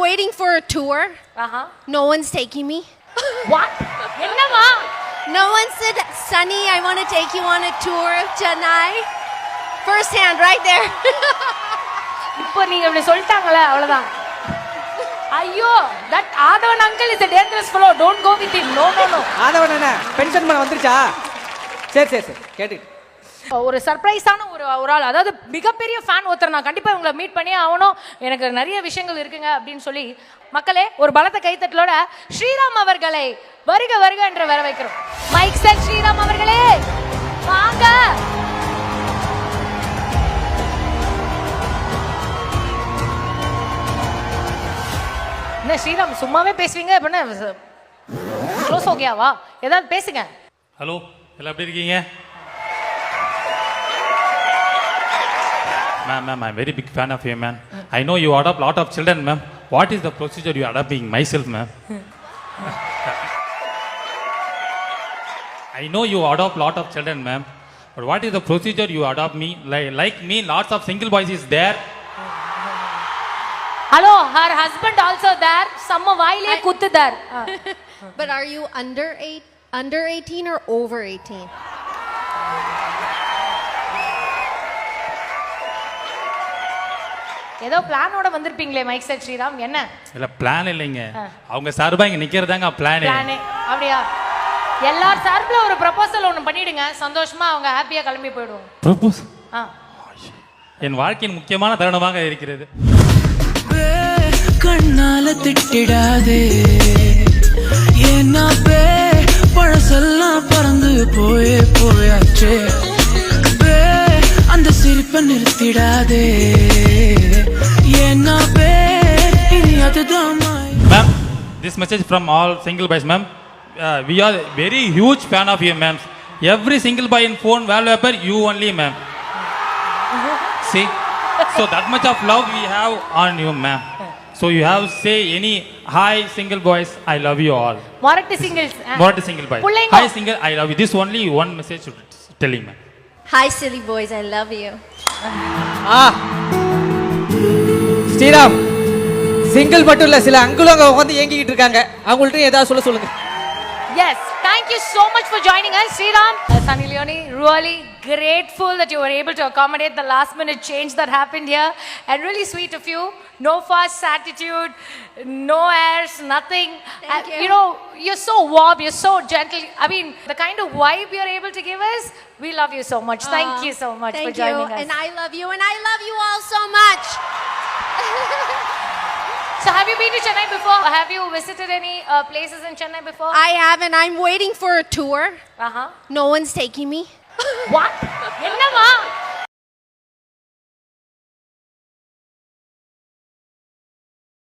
waiting for a tour. No one's taking me. What? என்னமா? No one said, Sunny, I want to take you on a tour of Chennai. First hand, right there. இப்போ நீங்க இப்படி சொல்லிட்டாங்களே அவ்வளவுதான். ஐயோ, that Aadhavan uncle is a dangerous fellow. Don't go with him. No. ஆதவன் என்ன pension பண்ண வந்துருச்சா? சரி கேட்டுட்டு. ஒரு சர்ப்ரைஸான ஒரு ஆள், அதாவது மிகப்பெரிய ஃபேன் ஒருத்தர், நான் கண்டிப்பா உங்களை மீட் பண்ணி ஆகணும், எனக்கு நிறைய விஷயங்கள் இருக்குங்க அப்படின்னு சொல்லி, மக்களே ஒரு பலத்த கைத்தட்டலோட ஸ்ரீராம் அவர்களை வருக என்று வர வைக்கிறோம். மைக் செட் ஸ்ரீராம் அவர்களே வாங்க. என்ன ஸ்ரீராம் சும்மாவே பேசுவீங்க, அப்படின்னா க்ளோஸ் ஓகேவா? ஏதாவது பேசுங்க. ஹலோ, எல்லாம் எப்படி இருக்கீங்க? Ma'am, I'm very big fan of you, ma'am. I know you adopt lot of children, ma'am. What is the procedure you adopting myself, ma'am? I know you adopt lot of children, ma'am. But what is the procedure you adopt me? Like me, lots of single boys is there. Hello, her husband also there. Samma vaile kuttu there. But are you under 18 or over 18? ஏதோ பிளானோட வந்திருப்பீங்களே mic set Sriram, என்ன? இல்ல plan இல்லைங்க, அவங்க சார்பா இங்க நிக்கிறதாங்க plan. அப்படியா? எல்லார் சார்பில் ஒரு ப்ரொபோசல் ஒன்று பண்ணிடுங்க, சந்தோஷமா அவங்க ஹாப்பியா கிளம்பி போயிடுவோம். ப்ரொபோஸ் என் வாழ்க்கையின் முக்கியமான தருணமாக இருக்கிறது. கண்ணால திட்டிடாதே, ஏன்னா பழசெல்லாம் பறந்து போயாச்சே, அந்த சிரிப்பை நிறுத்திடாதே, ஏன்னா இனி அதுதான். Ma'am, this message from all single boys, ma'am. We are very huge fan of you, ma'am. Every single boy in phone wallpaper, you only, ma'am. See, so that much of love we have on you, ma'am. So you have say any hi single boys, I love you all. Moratti singles. Moratti single boys. Hi single, I love you. This only one message to telling, ma'am. Hi silly boys, I love you. Sriram single மட்டும் இல்ல, சில அங்குளும் அங்க உட்காந்து ஏங்கிக்கிட்டு இருக்காங்க, அவங்கள்ட்ட ஏதாவது சொல்லுங்க. Yes, thank you so much for joining us, Sriram. Sunny Leone, really grateful that you were able to accommodate the last minute change that happened here, and really sweet of you. No fuss attitude, no airs, nothing. Thank you. You know, you're so warm, you're so gentle. I mean, the kind of vibe you're able to give us, we love you so much. Thank you so much for joining us. And I love you, and I love you all so much. So have you been to Chennai before? Have you visited any places in Chennai before? I haven't. I'm waiting for a tour. No one's taking me. What? என்னமா?